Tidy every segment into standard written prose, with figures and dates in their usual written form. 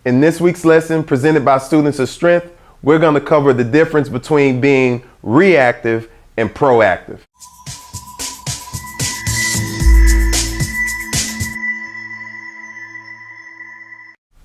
In this week's lesson presented by Students of Strength, we're going to cover the difference between being reactive and proactive.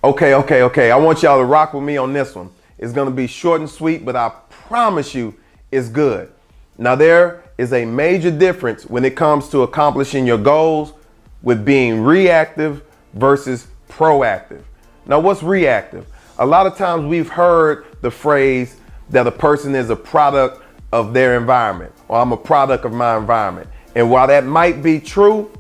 Okay. I want y'all to rock with me on this one. It's going to be short and sweet, but I promise you it's good. Now, there is a major difference when it comes to accomplishing your goals with being reactive versus proactive. Now, what's reactive? A lot of times we've heard the phrase that a person is a product of their environment, or I'm a product of my environment. And while that might be true,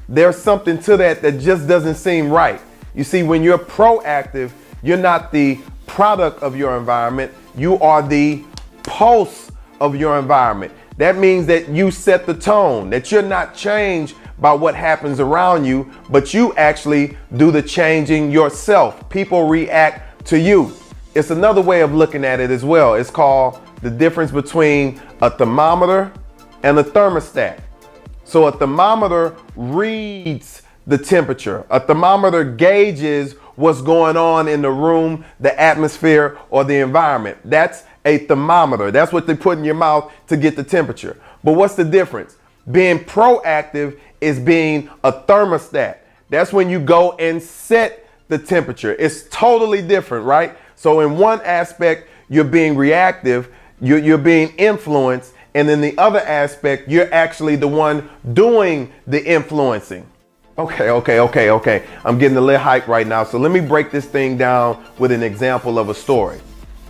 there's something to that that just doesn't seem right. You see, when you're proactive, you're not the product of your environment. You are the pulse of your environment. That means that you set the tone, that you're not changed by what happens around you, but you actually do the changing yourself. People react to you. It's another way of looking at it as well. It's called the difference between a thermometer and a thermostat. So a thermometer reads the temperature. A thermometer gauges what's going on in the room, the atmosphere, or the environment. That's a thermometer. That's what they put in your mouth to get the temperature. But what's the difference? Being proactive is being a thermostat. That's when you go and set the temperature. It's totally different, right? So in one aspect, you're being reactive, you're being influenced, and in the other aspect, you're actually the one doing the influencing. Okay. I'm getting a little hype right now. So let me break this thing down with an example of a story.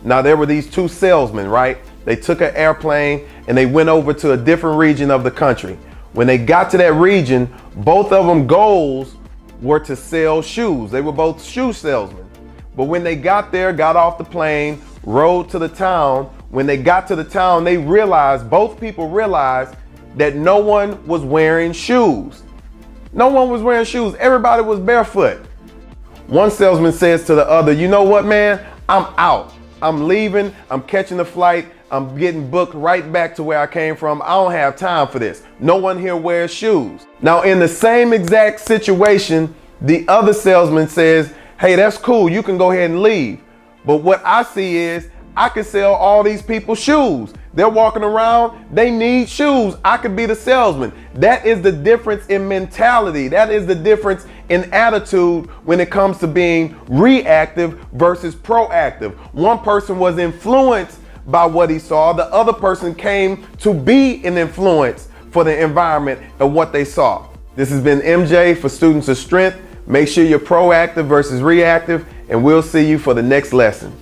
Now, there were these two salesmen, right? They took an airplane and they went over to a different region of the country. When they got to that region, both of them goals were to sell shoes. They were both shoe salesmen. But when they got there, got off the plane, rode to the town, when they got to the town, both people realized that no one was wearing shoes. No one was wearing shoes. Everybody was barefoot. One salesman says to the other, you know what, man? I'm out. I'm leaving. I'm catching a flight. I'm getting booked right back to where I came from. I don't have time for this. No one here wears shoes. Now, in the same exact situation, the other salesman says, hey, that's cool. You can go ahead and leave. But what I see is I can sell all these people shoes. They're walking around. They need shoes. I could be the salesman. That is the difference in mentality. That is the difference in attitude when it comes to being reactive versus proactive. One person was influenced by what he saw. The other person came to be an influence for the environment of what they saw. This has been MJ for Students of Strength. Make sure you're proactive versus reactive, and we'll see you for the next lesson.